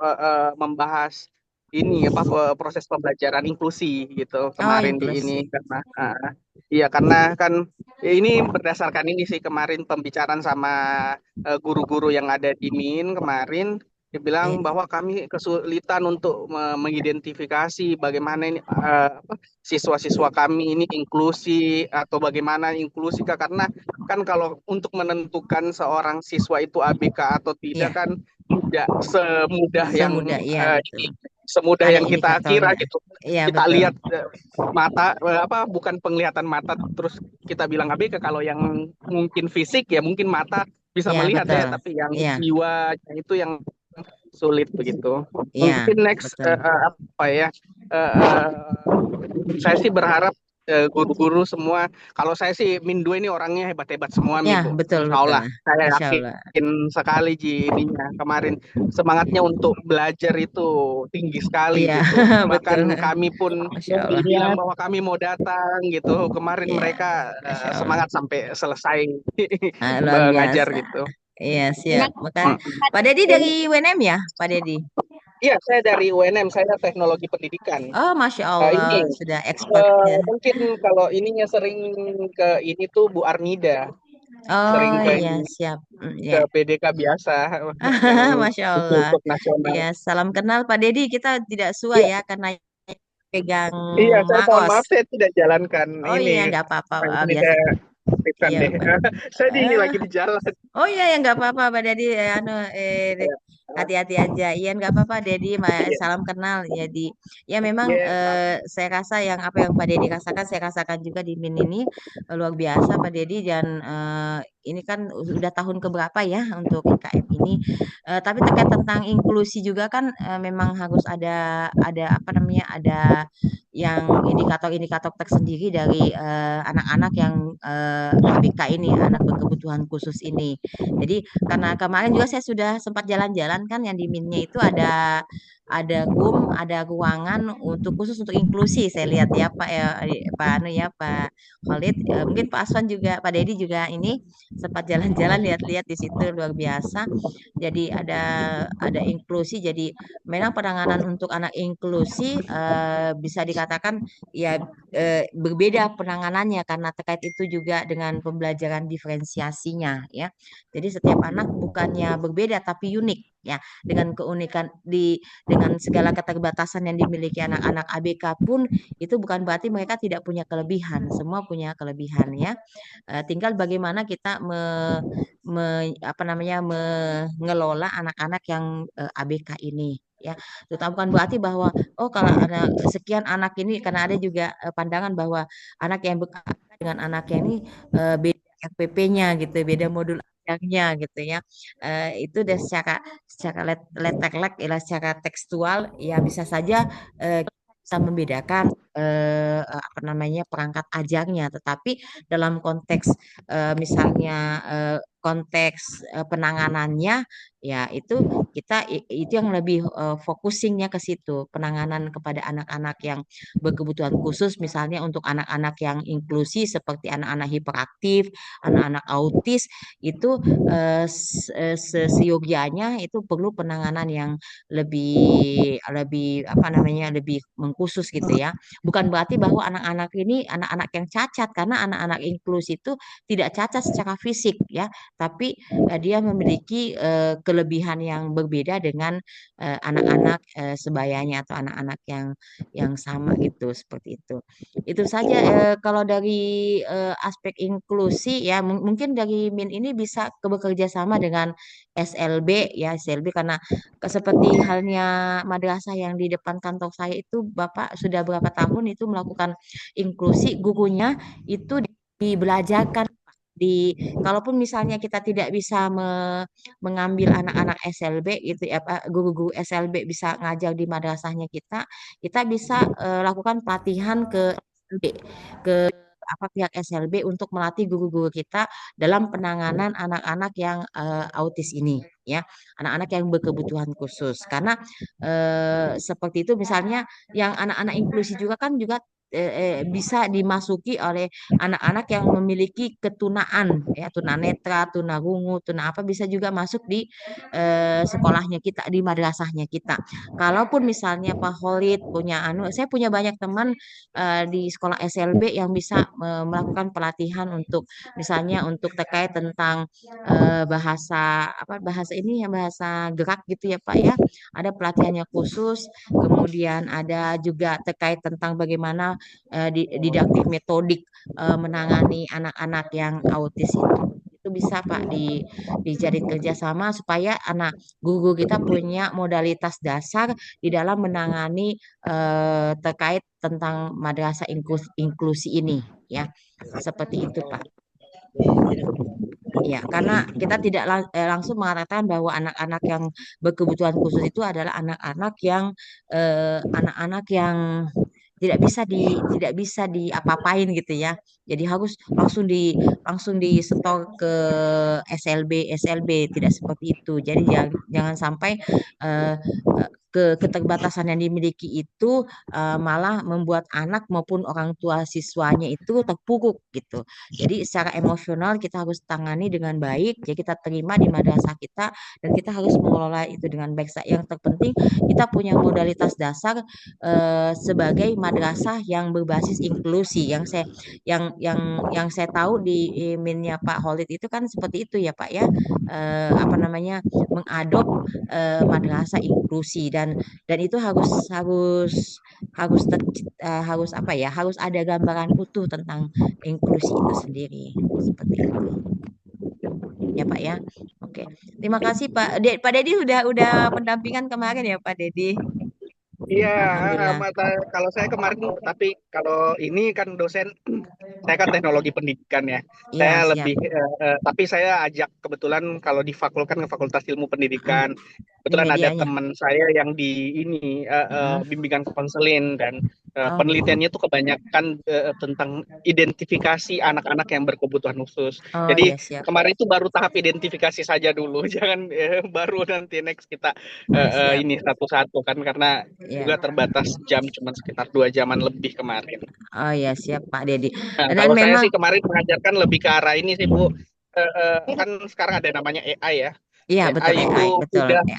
membahas ini proses pembelajaran inklusi gitu kemarin di ini Inklusi. karena iya karena kan ini berdasarkan ini sih kemarin pembicaraan sama guru-guru yang ada di MIN kemarin. Dia bilang Iya. bahwa kami kesulitan untuk mengidentifikasi bagaimana ini siswa-siswa kami ini inklusi atau bagaimana inklusi Kak. Karena kan kalau untuk menentukan seorang siswa itu ABK atau tidak Iya. kan tidak semudah yang Iya, betul. semudah Ada yang kita kira indikatornya. gitu. Iya, Kita betul. lihat mata bukan penglihatan mata terus kita bilang ABK. Kalau yang mungkin fisik ya mungkin mata bisa Iya, melihat betul. ya, tapi yang Iya. jiwa itu yang sulit begitu. Iya, Mungkin next betul. saya sih berharap guru-guru semua, kalau saya sih Min 2 ini orangnya hebat-hebat semua Mi Ya, Bu. betul. Insya Allah, saya Insya Allah. yakin sekali Ji ininya kemarin semangatnya untuk belajar itu tinggi sekali Iya, gitu. betul. Bahkan kami pun Masya Allah. bilang bahwa kami mau datang gitu. Kemarin Iya, mereka Masya Allah. semangat sampai selesai Luar mengajar biasa. gitu. Iya, siap. Maka Pak Dedi dari UNM ya, Pak Dedi? Iya, saya dari UNM, saya teknologi pendidikan. Oh, Masya Allah, Ini sudah expert ya. mungkin kalau ininya sering ke ini tuh Bu Armida, sering Oh ke iya, ini, siap. ke Ya. PDK biasa yang Masya Allah. untuk nasional. Ya, salam kenal Pak Dedi. Kita tidak suai Iya, ya karena pegang iya, saya mohon Maros. maaf saya tidak jalankan Oh iya, ini. enggak apa-apa. Ini Biasa. saya aktifkan Iya, deh. Pak. Saya di ini Eh, lagi di jalan. Oh iya ya nggak apa-apa Pak Dedi, hati-hati aja. Iya nggak apa-apa Dedi, Iya, salam kenal. Jadi ya memang iya, saya rasa apa yang Pak Dedi rasakan saya rasakan juga di MIN ini luar biasa Pak Dedi, dan ini kan udah tahun keberapa ya untuk IKM ini. Tapi terkait tentang inklusi juga kan memang harus ada apa namanya, ada yang indikator-indikator tersendiri dari anak-anak yang ABK ini, anak berkebutuhan khusus ini. Jadi karena kemarin juga saya sudah sempat jalan-jalan kan, yang di MIN-nya itu ada room, ada ruangan khusus untuk inklusi. Saya lihat ya Pak ya, Pak Anu ya, Pak Khalid, mungkin Pak Aswan juga, Pak Dedi juga ini sempat jalan-jalan lihat-lihat di situ, luar biasa. Jadi ada inklusi. Jadi memang penanganan untuk anak inklusi bisa dikatakan ya berbeda penanganannya karena terkait itu juga dengan pembelajaran diferensiasinya ya. Jadi setiap anak bukannya berbeda tapi unik ya, dengan keunikan dengan segala keterbatasan yang dimiliki anak-anak ABK pun itu bukan berarti mereka tidak punya kelebihan, semua punya kelebihan ya. Tinggal bagaimana kita apa namanya mengelola anak-anak yang ABK ini ya. Terutama bukan berarti bahwa oh kalau ada sekian anak ini, karena ada juga pandangan bahwa anak yang dengan anak yang ini beda RPP-nya gitu, beda modul ajarnya gitu ya. Itu udah secara letek-lek ya, secara tekstual ya bisa saja kita bisa membedakan apa namanya perangkat ajarnya, tetapi dalam konteks misalnya konteks penanganannya ya itu yang lebih focusingnya ke situ, penanganan kepada anak-anak yang berkebutuhan khusus, misalnya untuk anak-anak yang inklusi seperti anak-anak hiperaktif, anak-anak autis itu seyogianya itu perlu penanganan yang lebih lebih apa namanya lebih mengkhusus gitu ya. Bukan berarti bahwa anak-anak ini anak-anak yang cacat, karena anak-anak inklusi itu tidak cacat secara fisik ya, tapi dia memiliki kelebihan yang berbeda dengan anak-anak sebayanya atau anak-anak yang sama gitu, seperti itu. Itu saja kalau dari aspek inklusi ya, mungkin dari MIN ini bisa bekerja sama dengan SLB ya, SLB karena seperti halnya madrasah yang di depan kantor saya itu Bapak sudah berapa tahun itu melakukan inklusi, gurunya itu dibelajarkan kalaupun misalnya kita tidak bisa mengambil anak-anak SLB gitu ya, guru-guru SLB bisa ngajar di madrasahnya kita bisa lakukan pelatihan ke SLB, ke pihak SLB untuk melatih guru-guru kita dalam penanganan anak-anak yang autis ini ya, anak-anak yang berkebutuhan khusus, karena seperti itu misalnya yang anak-anak inklusi juga kan juga bisa dimasuki oleh anak-anak yang memiliki ketunaan ya, tunanetra, tunarungu, tuna apa bisa juga masuk di sekolahnya kita, di madrasahnya kita. Kalaupun misalnya Pak Holid punya saya punya banyak teman di sekolah SLB yang bisa melakukan pelatihan untuk misalnya untuk terkait tentang bahasa ini ya, bahasa gerak gitu ya Pak ya. Ada pelatihannya khusus, kemudian ada juga terkait tentang bagaimana didaktik metodik menangani anak-anak yang autis itu bisa Pak dijadiin kerjasama supaya anak guru kita punya modalitas dasar di dalam menangani terkait tentang madrasah inklusi ini ya, seperti itu Pak. Ya, karena kita tidak langsung mengatakan bahwa anak-anak yang berkebutuhan khusus itu adalah anak-anak yang tidak bisa diapa-apain gitu ya. Jadi harus langsung di setor ke SLB tidak seperti itu. Jadi jangan sampai eh, keterbatasan yang dimiliki itu malah membuat anak maupun orang tua siswanya itu terpuruk gitu. Jadi secara emosional kita harus tangani dengan baik, ya kita terima di madrasah kita dan kita harus mengelola itu dengan baik. Yang terpenting kita punya modalitas dasar sebagai madrasah yang berbasis inklusi. Yang saya tahu di minnya Pak Holid itu kan seperti itu ya Pak ya, apa namanya mengadop madrasah inklusi dan itu harus apa ya, harus ada gambaran utuh tentang inklusi itu sendiri, seperti itu ya Pak ya. Oke, terima kasih Pak. Pak Dedi udah pendampingan kemarin ya Pak Dedi. Iya, Alhamdulillah. kalau saya kemarin, tapi kalau ini kan dosen, saya kan teknologi pendidikan ya. Iya, Saya siap. lebih, tapi saya ajak kebetulan kalau di Fakultas Ilmu Pendidikan, Di kebetulan ada medianya. teman saya yang di ini bimbingan konseling dan Oh, penelitiannya itu kebanyakan tentang identifikasi anak-anak yang berkebutuhan khusus. oh Jadi ya siap. kemarin itu baru tahap identifikasi saja dulu, jangan baru nanti next kita Siap. ini satu-satu kan, karena Ya. juga terbatas jam, cuma sekitar 2 jaman lebih kemarin. Oh ya siap Pak Dedi. Nah, Dan kalau saya memang sih kemarin mengajarkan lebih ke arah ini sih Bu. Kan sekarang ada namanya AI ya. iya betul AI itu AI, betul AI.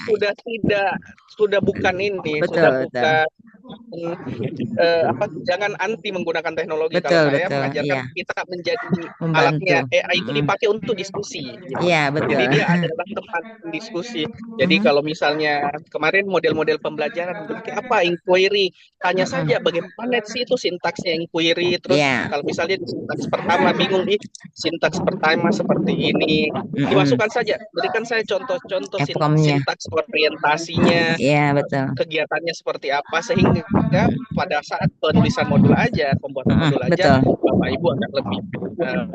sudah bukan ini, sudah Betul, betul. bukan jangan anti menggunakan teknologi. Kalau Betul, saya betul. mengajarkan Iya, kita menjadi membantu. alatnya. AI itu dipakai untuk diskusi, gitu. Iya, Jadi betul. dia adalah teman diskusi. Jadi kalau misalnya kemarin model-model pembelajaran pakai apa inquiry, tanya saja bagaimana sih itu sintaksnya inquiry. Terus Iya. kalau misalnya di sintaks pertama bingung, sintaks pertama seperti ini, dimasukkan saja. Berikan saya contoh-contoh Promnya. sintaks orientasinya, Iya, betul. kegiatannya seperti apa, sehingga pada saat penulisan modul aja, pembuatan modul aja, Betul. Bapak Ibu akan lebih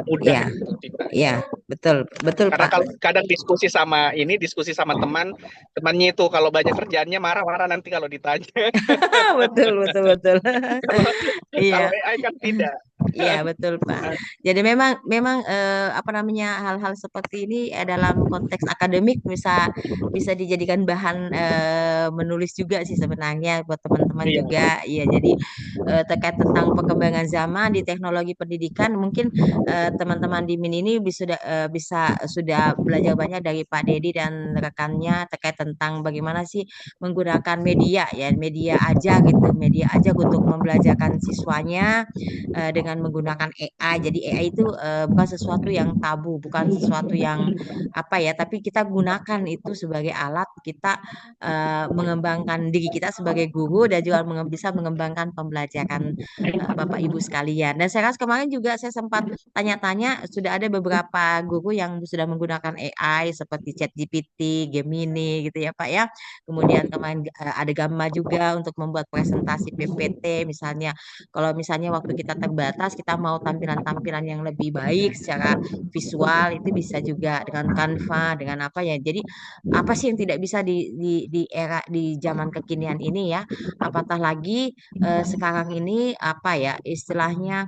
mudah Iya, gitu tidak. iya, betul, betul Karena Pak. kalau kadang diskusi sama temannya itu kalau banyak kerjaannya marah-marah nanti kalau ditanya. Betul, betul, betul. Kalau Iya. AI kan tidak. Iya, betul Pak. Jadi memang memang apa namanya hal-hal seperti ini dalam konteks akademik bisa bisa dijadikan bahan menulis juga sih sebenarnya buat teman-teman Iya. juga. Iya, jadi terkait tentang perkembangan zaman di teknologi pendidikan mungkin teman-teman di MIN ini bisa sudah belajar banyak dari Pak Dedi dan rekannya terkait tentang bagaimana sih menggunakan media ya, media aja gitu, media aja untuk membelajarkan siswanya dengan menggunakan AI. Jadi AI itu bukan sesuatu yang tabu, bukan sesuatu yang apa ya, tapi kita gunakan itu sebagai alat kita mengembangkan diri kita sebagai guru dan juga bisa mengembangkan pembelajaran Bapak Ibu sekalian. Dan saya rasa kemarin juga saya sempat tanya-tanya, sudah ada beberapa guru yang sudah menggunakan AI seperti ChatGPT, Gemini gitu ya Pak ya. Kemudian kemarin ada Gamma juga untuk membuat presentasi PPT misalnya. Kalau misalnya waktu kita terbatas, kita mau tampilan-tampilan yang lebih baik secara visual itu bisa juga dengan Canva, dengan apa ya. Jadi apa sih yang tidak bisa di era di zaman kekinian ini ya? Apatah lagi sekarang ini apa ya istilahnya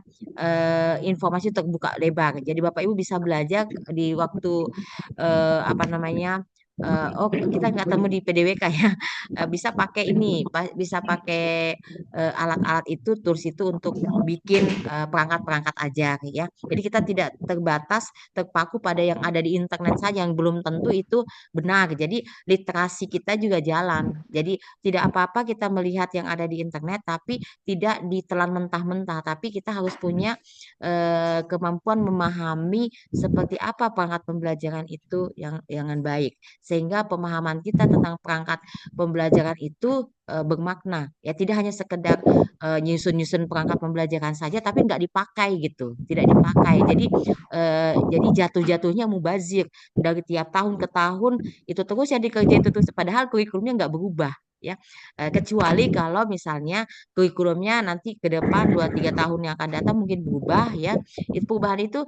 informasi terbuka lebar. Jadi Bapak Ibu bisa belajar di waktu apa namanya oh kita nggak temu di PDWK ya. Bisa pakai ini bisa pakai alat-alat itu tools itu untuk bikin perangkat-perangkat ajar ya. Jadi kita tidak terbatas terpaku pada yang ada di internet saja yang belum tentu itu benar. Jadi literasi kita juga jalan. Jadi tidak apa-apa kita melihat yang ada di internet tapi tidak ditelan mentah-mentah, tapi kita harus punya kemampuan memahami seperti apa perangkat pembelajaran itu yang baik sehingga pemahaman kita tentang perangkat pembelajaran itu bermakna ya, tidak hanya sekedar nyusun-nyusun perangkat pembelajaran saja tapi nggak dipakai gitu, tidak dipakai. Jadi jatuh-jatuhnya mubazir dari tiap tahun ke tahun itu terus yang dikerjain itu terus padahal kurikulumnya nggak berubah ya. Kecuali kalau misalnya kurikulumnya nanti ke depan 2-3 tahun yang akan datang mungkin berubah ya. Itu perubahan itu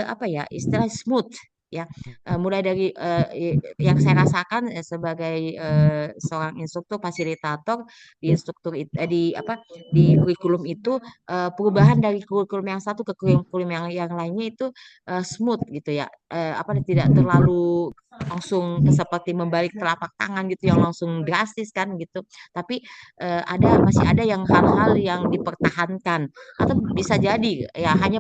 apa ya istilah smooth ya. Mulai dari yang saya rasakan sebagai seorang instruktur fasilitator di di apa di kurikulum itu perubahan dari kurikulum yang satu ke kurikulum yang lainnya itu smooth gitu ya. Apa tidak terlalu langsung seperti membalik telapak tangan gitu yang langsung drastis kan gitu. Tapi masih ada yang hal-hal yang dipertahankan atau bisa jadi ya hanya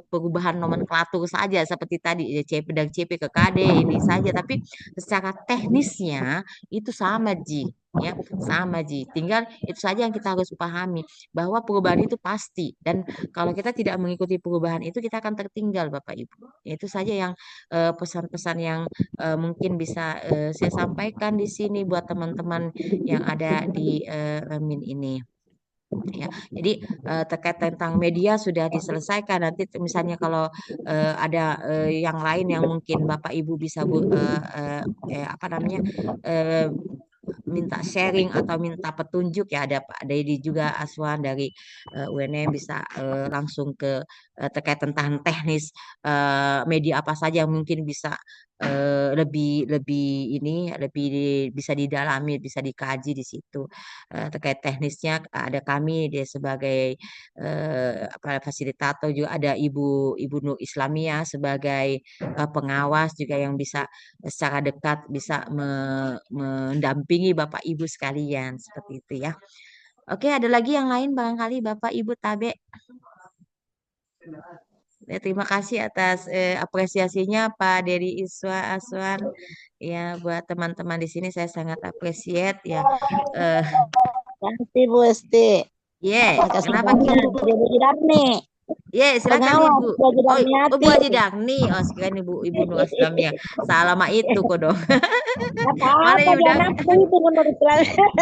perubahan nomenklatur saja seperti tadi ya, CP dari CP ke KD ini saja, tapi secara teknisnya itu sama Ji ya, sama Ji. Tinggal itu saja yang kita harus pahami bahwa perubahan itu pasti dan kalau kita tidak mengikuti perubahan itu kita akan tertinggal Bapak Ibu. Itu saja yang pesan-pesan yang mungkin bisa saya sampaikan di sini buat teman-teman yang ada di MIN ini. Ya, jadi terkait tentang media sudah diselesaikan. Nanti misalnya kalau ada yang lain yang mungkin Bapak Ibu bisa apa namanya eh, minta sharing atau minta petunjuk ya ada Pak Dedi juga Aswan dari UNM bisa langsung ke terkait tentang teknis media apa saja yang mungkin bisa lebih lebih ini lebih bisa didalami bisa dikaji di situ terkait teknisnya ada kami dia sebagai apa fasilitator juga ada Ibu Nur Islamia sebagai pengawas juga yang bisa secara dekat bisa mendampingi Bapak Ibu sekalian seperti itu ya. Oke, ada lagi yang lain barangkali Bapak Ibu Tabe. Ya, terima kasih atas apresiasinya Pak Dedi Aswan. Ya, buat teman-teman di sini saya sangat appreciate ya. Kasih Bu Esti. Ye, Makasih kenapa Ki? banyak. Ibu Jidarni. Ye, silakan Pengawas Ibu. Bu Oh, Jidarni oh Bu Haji Hati. Dagni. Oh, sekian Ibu Nur Islamiyah. Salah mah itu kok dong. Mana Apa-apa Ibu jangan Dagni? apa itu menurut Islam.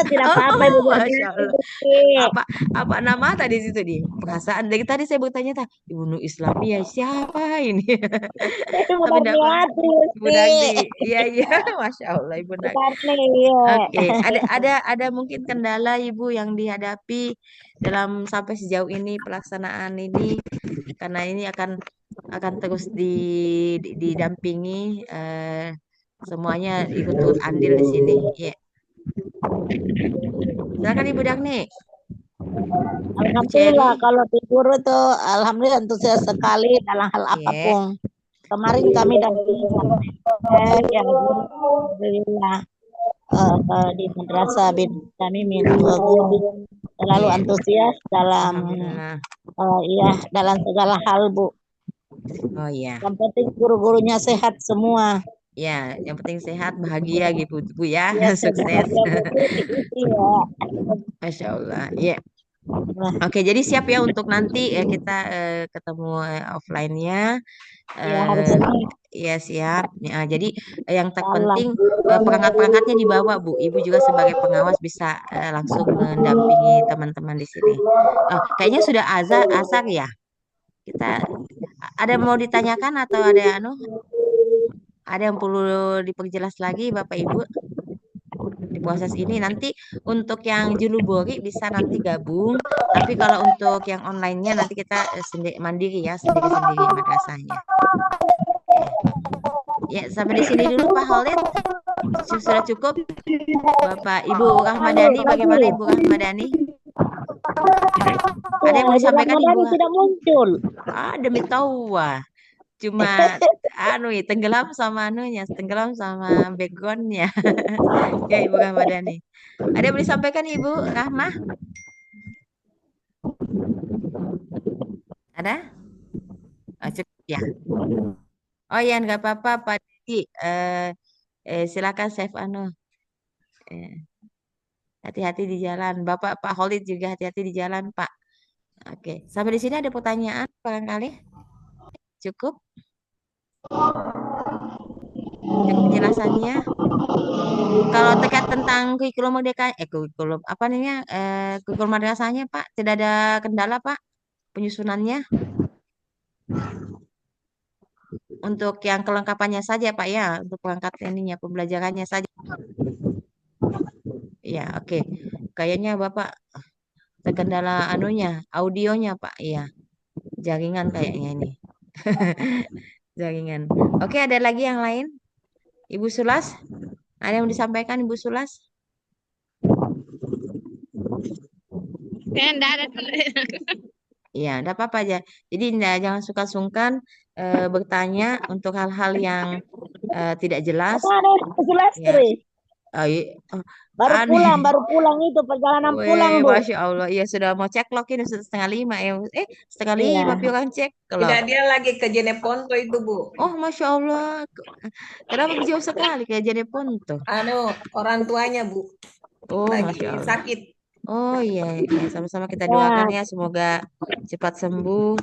Tidak apa-apa Ibu Oh, Jidarni Masya Hati. Allah. Apa nama tadi situ di perasaan dari tadi saya bertanya Ibu Nur Islamiyah siapa ini? Ibu Tapi Jidarni enggak apa. Hati Ibu Esti. Dagni. Iya, iya, Masya Allah Ibu Dagni. Jidarni, iya. Oke, ada mungkin kendala Ibu yang dihadapi dalam sampai sejauh ini pelaksanaan ini karena ini akan terus didampingi semuanya ikut turut andil di sini. Ya, silakan Ibu Dagni. Bu Alhamdulillah Cherry. kalau di guru tuh alhamdulillah antusias sekali dalam hal Ya, apapun. Kemarin kami dampingi yang guru alhamdulillah di madrasah bin kami guru selalu ya. antusias dalam Alhamdulillah. iya dalam segala hal Bu. Oh iya. Yang penting guru-gurunya sehat semua. Ya, yang penting sehat, bahagia gitu Bu ya. Ya, Sukses. iya. Masya Allah. Ya. Nah, Oke, jadi siap ya untuk nanti kita ketemu offline-nya. ya harus Ya siap. Ya, jadi yang salam. terpenting perangkat-perangkatnya dibawa Bu. Ibu juga sebagai pengawas bisa langsung mendampingi teman-teman di sini. Kayaknya sudah asar ya. Kita ada mau ditanyakan atau ada yang perlu diperjelas lagi Bapak Ibu di proses ini. Nanti untuk yang Julubori bisa nanti gabung, tapi kalau untuk yang online-nya nanti kita sendiri mandiri ya, sendiri-sendiri madrasahnya. Ya, sampai di sini dulu Pak Khalid. Sudah cukup. Bapak Ibu Rahmadani, bagaimana Ibu Rahmadani? Ada yang mau disampaikan Ibu? Tidak muncul. Demi tawa. Cuma tenggelam sama tenggelam sama backgroundnya. Ya Ibu Rahmadani. Ada yang mau disampaikan Ibu Rahmah? Ada? Cukup ya. Oh ya nggak apa-apa Pak Didi. Silakan save hati-hati di jalan. Bapak Pak Khalid juga hati-hati di jalan Pak. Oke, sampai di sini ada pertanyaan barangkali? Cukup? Cukup penjelasannya. Kalau terkait tentang kurikulum merdeka, kurikulum apa namanya? Kurikulum madrasahnya Pak, tidak ada kendala Pak penyusunannya? Untuk yang kelengkapannya saja Pak ya, untuk perangkat ininya pembelajarannya saja. Ya, oke. Kayaknya Bapak terkendala audionya Pak. Iya. Jaringan kayaknya ini. Jaringan. Oke, ada lagi yang lain? Ibu Sulas? Ada yang disampaikan Ibu Sulas? Enggak ada. Iya, enggak apa-apa aja. Jadi jangan suka sungkan bertanya untuk hal-hal yang tidak jelas. Jelas, Ya. Baru pulang itu perjalanan pulang Bu. Masya Allah, iya sudah mau cek log ini sudah 4:30 ya. Setengah lima pikiran cek kalau. Tidak, dia lagi ke Jeneponto itu Bu. Oh Masya Allah, kenapa jauh sekali kayak Jeneponto? Orang tuanya Bu. Oh lagi Masya Allah. Sakit. Oh iya, sama-sama kita doakan ya semoga cepat sembuh.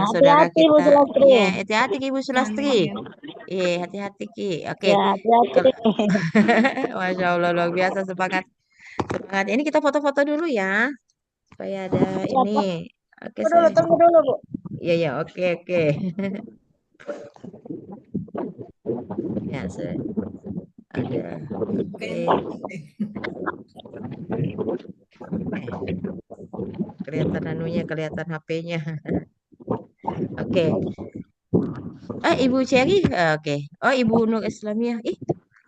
Saudara kita. Iya, hati-hati Ibu Sulastri. Iya, hati-hati Ki. Oke. Masya Allah luar biasa semangat. Ini kita foto-foto dulu ya. Supaya ada ini. Oke, Tunggu dulu Bu. Iya, oke. Ya, ada. Oke. Kelihatan HP-nya. Oke. Ibu Cherry, oke. Oh, Ibu Nur Islamiyah.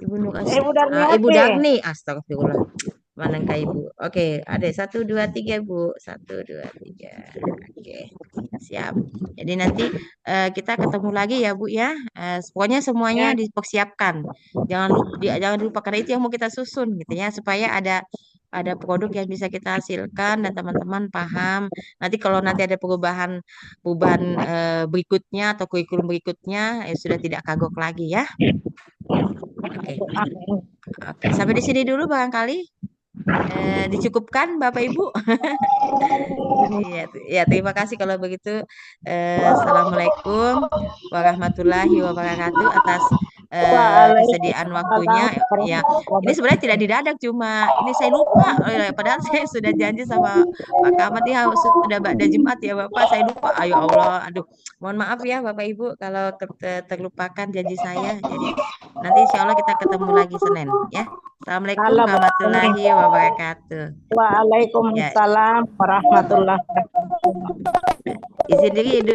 Ibu Nur Islamiyah. Ibu Dagni. Astagfirullah. Manangka Ibu. Oke, ada 1, 2, 3 Bu. 1, 2, 3. Oke, siap. Jadi nanti kita ketemu lagi ya Bu ya. Pokoknya semuanya dipersiapkan. Jangan lupa karena itu yang mau kita susun gitu ya supaya ada produk yang bisa kita hasilkan dan teman-teman paham. Nanti kalau nanti ada perubahan berikutnya atau kurikulum berikutnya sudah tidak kagok lagi ya. Oke. Sampai di sini dulu barangkali. dicukupkan Bapak Ibu. Iya, ya terima kasih kalau begitu. Assalamualaikum warahmatullahi wabarakatuh atas kesediaan waktunya. Waalaikumsalam Ya, ini warahmatullahi sebenarnya tidak didadak, cuma ini saya lupa. Padahal saya sudah janji sama Pak Kamat ya sudah Ba'da Jumat ya Bapak. Saya lupa. Ayo Allah, aduh, mohon maaf ya Bapak Ibu kalau terlupakan janji saya. Jadi nanti insya Allah kita ketemu lagi Senin ya. Assalamualaikum warahmatullahi wabarakatuh. Ya, Waalaikumsalam warahmatullahi wabarakatuh. izin diri.